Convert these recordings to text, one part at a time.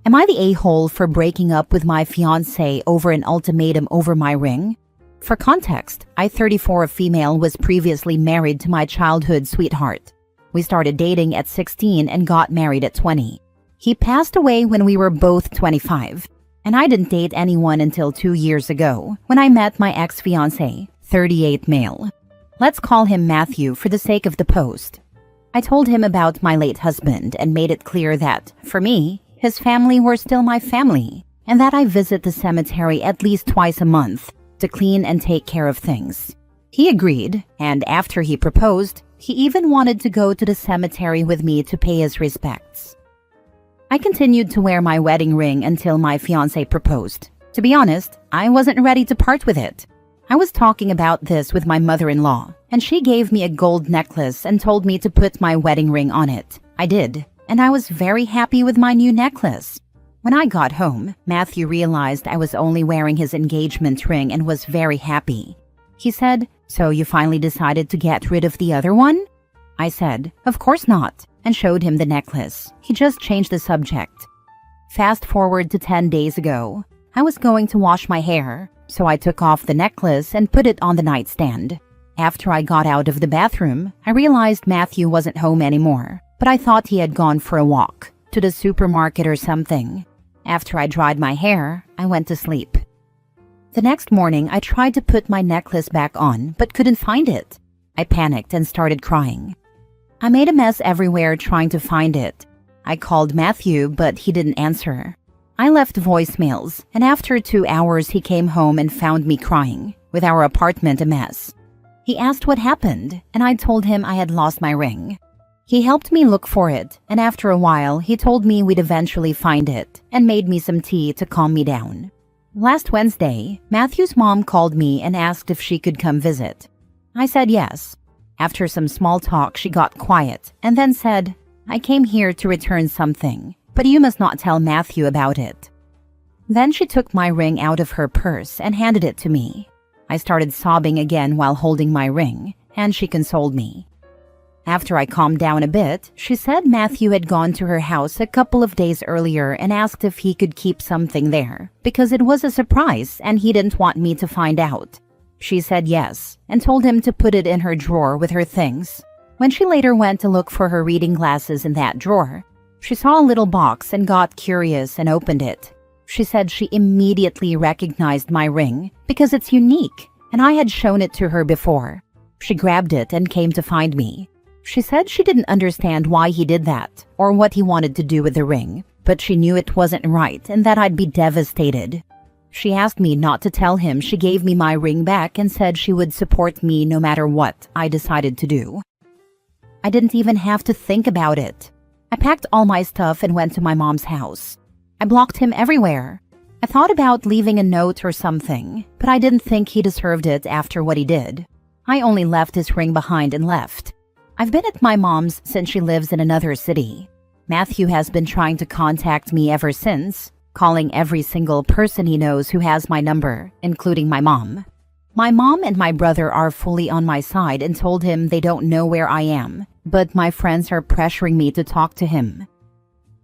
Am I the a-hole for breaking up with my fiancé over an ultimatum over my ring? For context, I, 34, a female, was previously married to my childhood sweetheart. We started dating at 16 and got married at 20. He passed away when we were both 25, and I didn't date anyone until 2 years ago when I met my ex-fiancé, 38 male. Let's call him Matthew for the sake of the post. I told him about my late husband and made it clear that, for me, his family were still my family, and that I visit the cemetery at least twice a month to clean and take care of things. He agreed, and after he proposed, he even wanted to go to the cemetery with me to pay his respects. I continued to wear my wedding ring until my fiancé proposed. To be honest, I wasn't ready to part with it. I was talking about this with my mother-in-law, and she gave me a gold necklace and told me to put my wedding ring on it. I did, and I was very happy with my new necklace. When I got home, Matthew realized I was only wearing his engagement ring and was very happy. He said, "So you finally decided to get rid of the other one?" I said, "Of course not," and showed him the necklace. He just changed the subject. Fast forward to 10 days ago. I was going to wash my hair, so I took off the necklace and put it on the nightstand. After I got out of the bathroom, I realized Matthew wasn't home anymore, but I thought he had gone for a walk, to the supermarket or something. After I dried my hair, I went to sleep. The next morning, I tried to put my necklace back on, but couldn't find it. I panicked and started crying. I made a mess everywhere trying to find it. I called Matthew, but he didn't answer. I left voicemails, and after 2 hours he came home and found me crying, with our apartment a mess. He asked what happened, and I told him I had lost my ring. He helped me look for it, and after a while he told me we'd eventually find it, and made me some tea to calm me down. Last Wednesday, Matthew's mom called me and asked if she could come visit. I said yes. After some small talk, she got quiet, and then said, "I came here to return something, but you must not tell Matthew about it." Then she took my ring out of her purse and handed it to me. I started sobbing again while holding my ring, and she consoled me. After I calmed down a bit, she said Matthew had gone to her house a couple of days earlier and asked if he could keep something there, because it was a surprise and he didn't want me to find out. She said yes, and told him to put it in her drawer with her things. When she later went to look for her reading glasses in that drawer, she saw a little box and got curious and opened it. She said she immediately recognized my ring because it's unique, and I had shown it to her before. She grabbed it and came to find me. She said she didn't understand why he did that or what he wanted to do with the ring, but she knew it wasn't right and that I'd be devastated. She asked me not to tell him she gave me my ring back and said she would support me no matter what I decided to do. I didn't even have to think about it. I packed all my stuff and went to my mom's house. I blocked him everywhere. I thought about leaving a note or something, but I didn't think he deserved it after what he did. I only left his ring behind and left. I've been at my mom's since she lives in another city. Matthew has been trying to contact me ever since, calling every single person he knows who has my number, including my mom. My mom and my brother are fully on my side and told him they don't know where I am, but my friends are pressuring me to talk to him.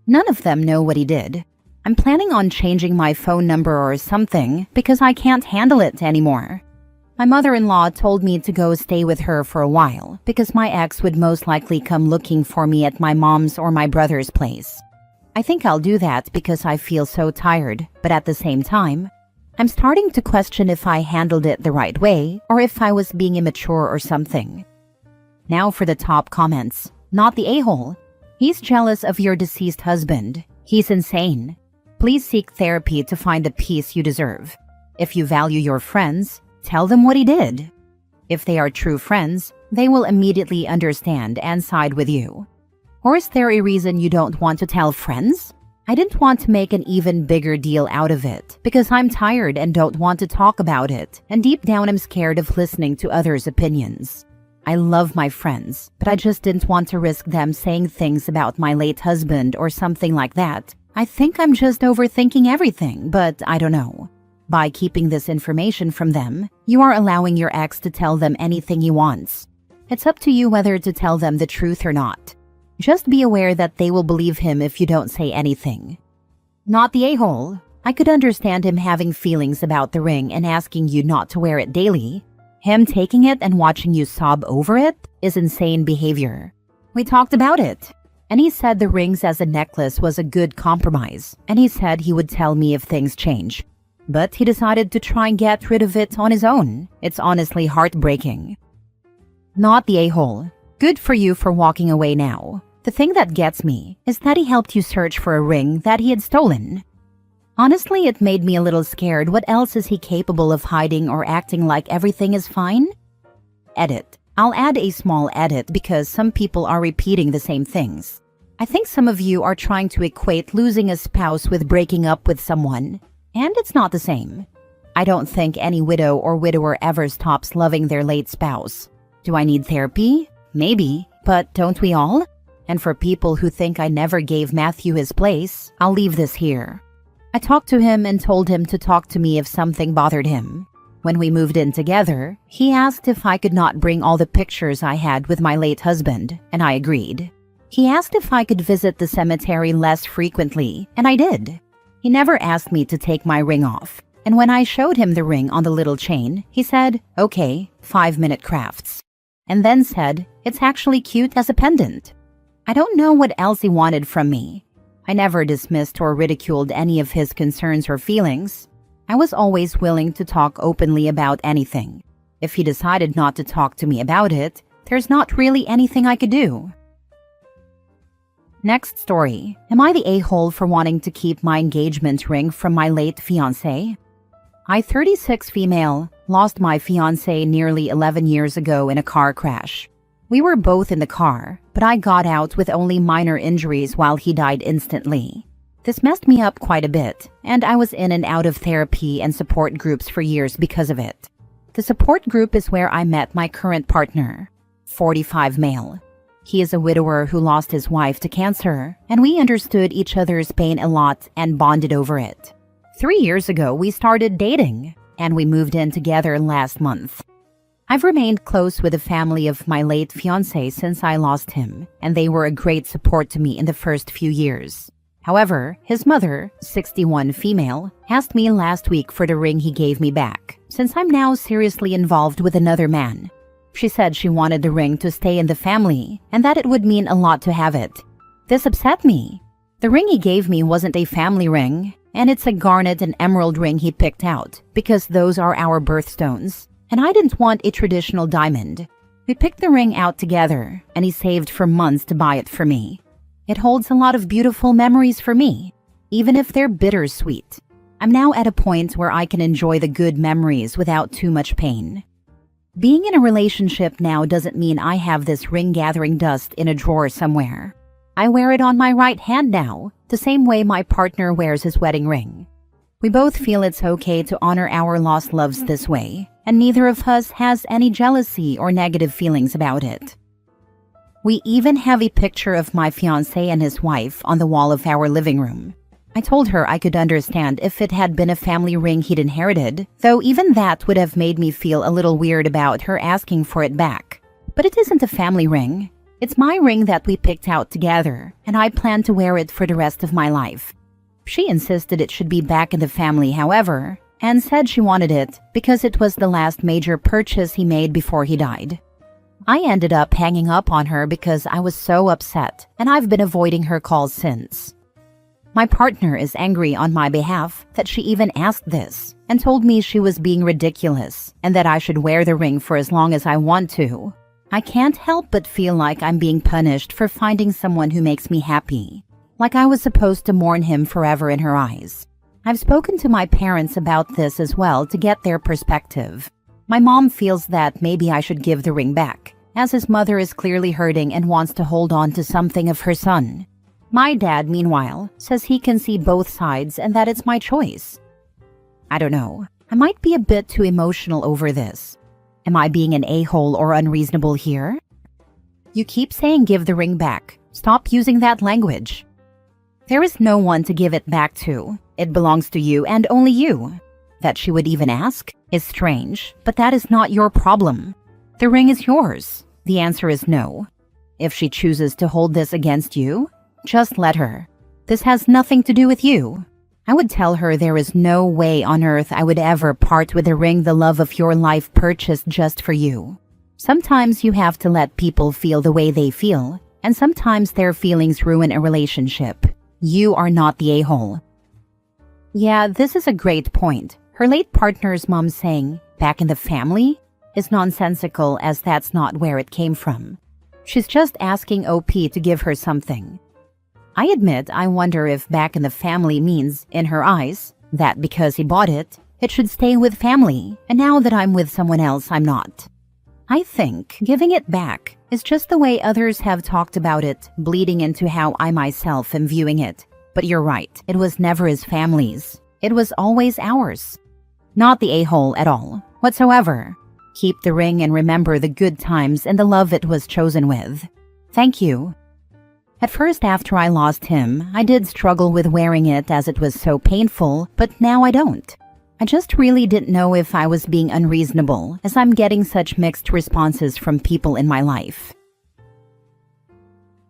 None of them know what he did. I'm planning on changing my phone number or something because I can't handle it anymore. My mother-in-law told me to go stay with her for a while because my ex would most likely come looking for me at my mom's or my brother's place. I think I'll do that because I feel so tired, but at the same time, I'm starting to question if I handled it the right way or if I was being immature or something. Now for the top comments. Not the a-hole. He's jealous of your deceased husband. He's insane. Please seek therapy to find the peace you deserve. If you value your friends, tell them what he did. If they are true friends, they will immediately understand and side with you. Or is there a reason you don't want to tell friends? I didn't want to make an even bigger deal out of it because I'm tired and don't want to talk about it, and deep down I'm scared of listening to others' opinions. I love my friends, but I just didn't want to risk them saying things about my late husband or something like that. I think I'm just overthinking everything, but I don't know. By keeping this information from them, you are allowing your ex to tell them anything he wants. It's up to you whether to tell them the truth or not. Just be aware that they will believe him if you don't say anything. Not the a-hole. I could understand him having feelings about the ring and asking you not to wear it daily. Him taking it and watching you sob over it is insane behavior. We talked about it, and he said the rings as a necklace was a good compromise, and he said he would tell me if things change. But he decided to try and get rid of it on his own. It's honestly heartbreaking. Not the a-hole. Good for you for walking away now. The thing that gets me is that he helped you search for a ring that he had stolen. Honestly, it made me a little scared. What else is he capable of hiding or acting like everything is fine? Edit. I'll add a small edit because some people are repeating the same things. I think some of you are trying to equate losing a spouse with breaking up with someone, and it's not the same. I don't think any widow or widower ever stops loving their late spouse. Do I need therapy? Maybe, but don't we all? And for people who think I never gave Matthew his place, I'll leave this here. I talked to him and told him to talk to me if something bothered him. When we moved in together, he asked if I could not bring all the pictures I had with my late husband, and I agreed. He asked if I could visit the cemetery less frequently, and I did. He never asked me to take my ring off, and when I showed him the ring on the little chain, he said, "Okay, 5-minute crafts," and then said, "It's actually cute as a pendant." I don't know what else he wanted from me. I never dismissed or ridiculed any of his concerns or feelings. I was always willing to talk openly about anything. If he decided not to talk to me about it, there's not really anything I could do. Next story. Am I the a-hole for wanting to keep my engagement ring from my late fiancé? I, 36 female, lost my fiancé nearly 11 years ago in a car crash. We were both in the car, but I got out with only minor injuries while he died instantly. This messed me up quite a bit, and I was in and out of therapy and support groups for years because of it. The support group is where I met my current partner, 45 male. He is a widower who lost his wife to cancer, and we understood each other's pain a lot and bonded over it. 3 years ago, we started dating, and we moved in together last month. I've remained close with the family of my late fiancé since I lost him, and they were a great support to me in the first few years. However, his mother, 61 female, asked me last week for the ring he gave me back, since I'm now seriously involved with another man. She said she wanted the ring to stay in the family, and that it would mean a lot to have it. This upset me. The ring he gave me wasn't a family ring, and it's a garnet and emerald ring he picked out, because those are our birthstones. And I didn't want a traditional diamond. We picked the ring out together, and he saved for months to buy it for me. It holds a lot of beautiful memories for me, even if they're bittersweet. I'm now at a point where I can enjoy the good memories without too much pain. Being in a relationship now doesn't mean I have this ring gathering dust in a drawer somewhere. I wear it on my right hand now, the same way my partner wears his wedding ring. We both feel it's okay to honor our lost loves this way, and neither of us has any jealousy or negative feelings about it. We even have a picture of my fiancé and his wife on the wall of our living room. I told her I could understand if it had been a family ring he'd inherited, though even that would have made me feel a little weird about her asking for it back. But it isn't a family ring. It's my ring that we picked out together, and I plan to wear it for the rest of my life. She insisted it should be back in the family, however, and said she wanted it because it was the last major purchase he made before he died. I ended up hanging up on her because I was so upset, and I've been avoiding her calls since. My partner is angry on my behalf that she even asked this, and told me she was being ridiculous and that I should wear the ring for as long as I want to. I can't help but feel like I'm being punished for finding someone who makes me happy, like I was supposed to mourn him forever in her eyes. I've spoken to my parents about this as well to get their perspective. My mom feels that maybe I should give the ring back, as his mother is clearly hurting and wants to hold on to something of her son. My dad, meanwhile, says he can see both sides and that it's my choice. I don't know. I might be a bit too emotional over this. Am I being an a-hole or unreasonable here? You keep saying give the ring back. Stop using that language. There is no one to give it back to. It belongs to you and only you. That she would even ask is strange, but that is not your problem. The ring is yours. The answer is no. If she chooses to hold this against you, just let her. This has nothing to do with you. I would tell her there is no way on earth I would ever part with the ring the love of your life purchased just for you. Sometimes you have to let people feel the way they feel, and sometimes their feelings ruin a relationship. You are not the a-hole. Yeah, this is a great point. Her late partner's mom saying, "back in the family," is nonsensical as that's not where it came from. She's just asking OP to give her something. I admit I wonder if back in the family means, in her eyes, that because he bought it, it should stay with family, and now that I'm with someone else, I'm not. I think giving it back is just the way others have talked about it, bleeding into how I myself am viewing it. But you're right, it was never his family's. It was always ours. Not the a-hole at all, whatsoever. Keep the ring and remember the good times and the love it was chosen with. Thank you. At first, after I lost him, I did struggle with wearing it as it was so painful, but now I don't. I just really didn't know if I was being unreasonable, as I'm getting such mixed responses from people in my life.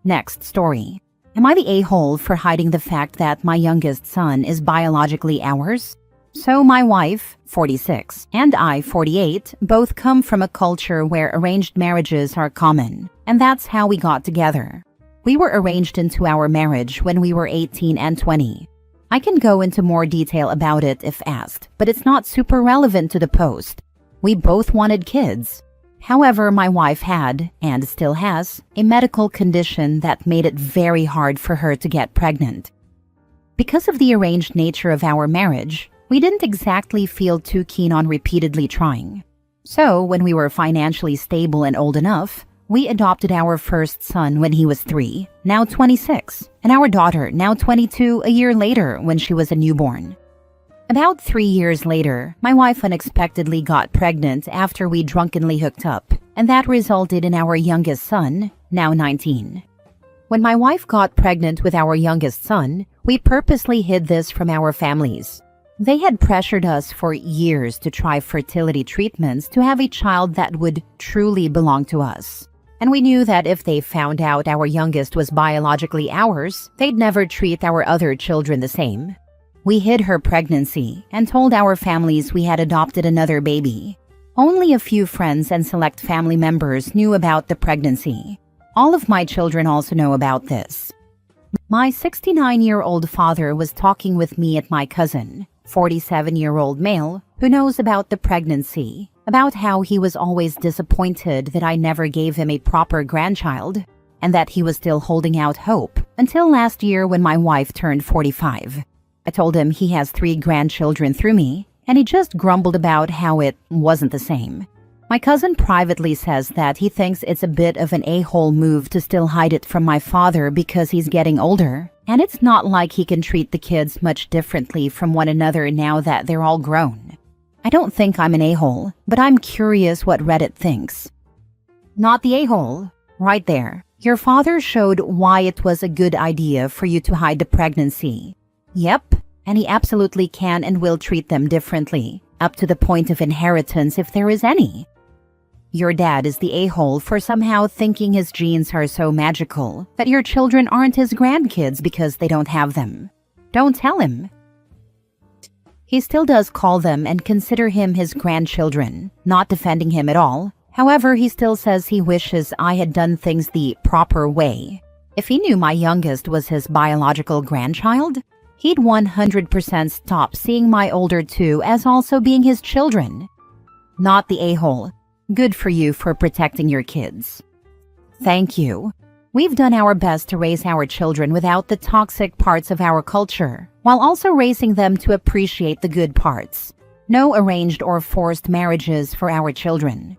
Next story. Am I the a-hole for hiding the fact that my youngest son is biologically ours? So my wife, 46, and I, 48, both come from a culture where arranged marriages are common, and that's how we got together. We were arranged into our marriage when we were 18 and 20. I can go into more detail about it if asked, but it's not super relevant to the post. We both wanted kids. However, my wife had, and still has, a medical condition that made it very hard for her to get pregnant. Because of the arranged nature of our marriage, we didn't exactly feel too keen on repeatedly trying. So, when we were financially stable and old enough, we adopted our first son when he was 3, now 26, and our daughter, now 22, a year later when she was a newborn. About 3 years later, my wife unexpectedly got pregnant after we drunkenly hooked up, and that resulted in our youngest son, now 19. When my wife got pregnant with our youngest son, we purposely hid this from our families. They had pressured us for years to try fertility treatments to have a child that would truly belong to us. And we knew that if they found out our youngest was biologically ours, they'd never treat our other children the same. We hid her pregnancy and told our families we had adopted another baby. Only a few friends and select family members knew about the pregnancy. All of my children also know about this. My 69-year-old father was talking with me at my cousin, 47-year-old male, who knows about the pregnancy, about how he was always disappointed that I never gave him a proper grandchild, and that he was still holding out hope until last year when my wife turned 45. I told him he has 3 grandchildren through me, and he just grumbled about how it wasn't the same. My cousin privately says that he thinks it's a bit of an a-hole move to still hide it from my father because he's getting older, and it's not like he can treat the kids much differently from one another now that they're all grown. I don't think I'm an a-hole, but I'm curious what Reddit thinks. Not the a-hole. Right there. Your father showed why it was a good idea for you to hide the pregnancy. Yep, and he absolutely can and will treat them differently, up to the point of inheritance if there is any. Your dad is the a-hole for somehow thinking his genes are so magical that your children aren't his grandkids because they don't have them. Don't tell him. He still does call them and consider him his grandchildren, not defending him at all. However, he still says he wishes I had done things the proper way. If he knew my youngest was his biological grandchild, he'd 100% stop seeing my older 2 as also being his children. Not the a-hole. Good for you for protecting your kids. Thank you. We've done our best to raise our children without the toxic parts of our culture, while also raising them to appreciate the good parts. No arranged or forced marriages for our children.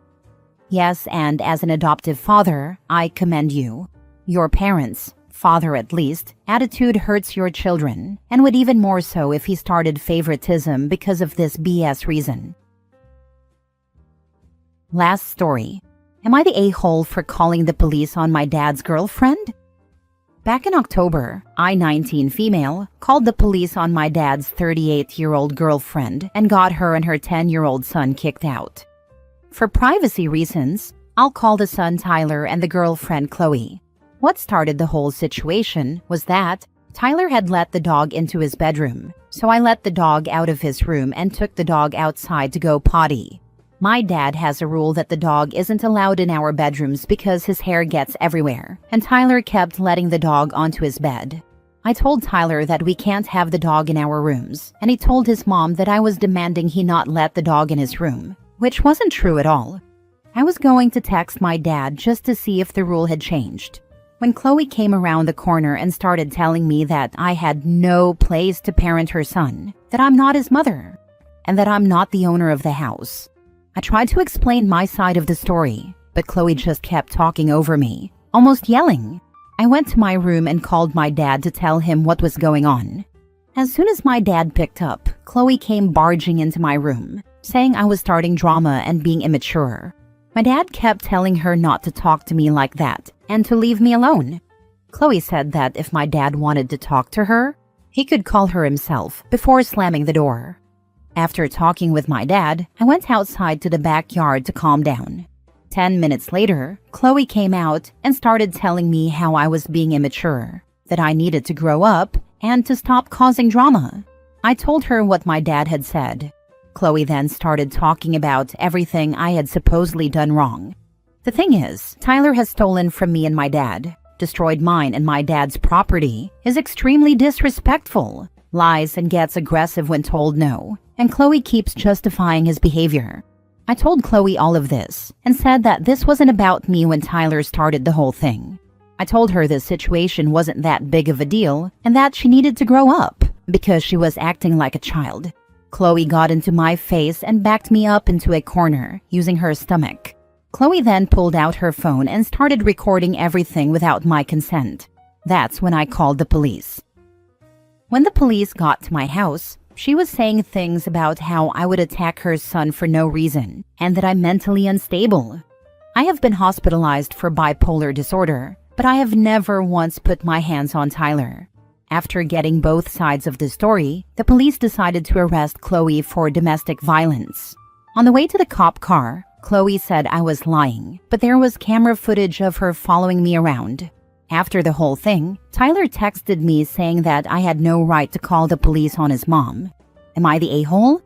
Yes, and as an adoptive father, I commend you. Your parents, father at least, attitude hurts your children, and would even more so if he started favoritism because of this BS reason. Last story. Am I the a-hole for calling the police on my dad's girlfriend? Back in October, I, 19 female, called the police on my dad's 38-year-old girlfriend and got her and her 10-year-old son kicked out. For privacy reasons, I'll call the son Tyler and the girlfriend Chloe. What started the whole situation was that Tyler had let the dog into his bedroom, so I let the dog out of his room and took the dog outside to go potty. My dad has a rule that the dog isn't allowed in our bedrooms because his hair gets everywhere, and Tyler kept letting the dog onto his bed. I told Tyler that we can't have the dog in our rooms, and he told his mom that I was demanding he not let the dog in his room, which wasn't true at all. I was going to text my dad just to see if the rule had changed, when Chloe came around the corner and started telling me that I had no place to parent her son, that I'm not his mother, and that I'm not the owner of the house. I tried to explain my side of the story, but Chloe just kept talking over me, almost yelling. I went to my room and called my dad to tell him what was going on. As soon as my dad picked up, Chloe came barging into my room, saying I was starting drama and being immature. My dad kept telling her not to talk to me like that and to leave me alone. Chloe said that if my dad wanted to talk to her, he could call her himself before slamming the door. After talking with my dad, I went outside to the backyard to calm down. 10 minutes later, Chloe came out and started telling me how I was being immature, that I needed to grow up and to stop causing drama. I told her what my dad had said. Chloe then started talking about everything I had supposedly done wrong. The thing is, Tyler has stolen from me and my dad, destroyed mine and my dad's property, is extremely disrespectful, lies and gets aggressive when told no, and Chloe keeps justifying his behavior. I told Chloe all of this and said that this wasn't about me when Tyler started the whole thing. I told her this situation wasn't that big of a deal and that she needed to grow up because she was acting like a child. Chloe got into my face and backed me up into a corner using her stomach. Chloe then pulled out her phone and started recording everything without my consent. That's when I called the police. When the police got to my house, she was saying things about how I would attack her son for no reason and that I'm mentally unstable. I have been hospitalized for bipolar disorder, but I have never once put my hands on Tyler. After getting both sides of the story, the police decided to arrest Chloe for domestic violence. On the way to the cop car, Chloe said I was lying, but there was camera footage of her following me around. After the whole thing, Tyler texted me saying that I had no right to call the police on his mom. Am I the a-hole?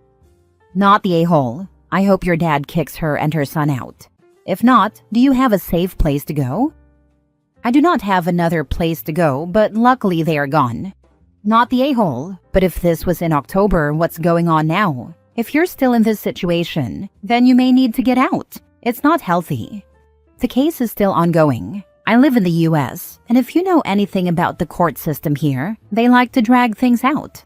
Not the a-hole. I hope your dad kicks her and her son out. If not, do you have a safe place to go? I do not have another place to go, but luckily they are gone. Not the a-hole, but if this was in October, what's going on now? If you're still in this situation, then you may need to get out. It's not healthy. The case is still ongoing. I live in the US, and if you know anything about the court system here, they like to drag things out.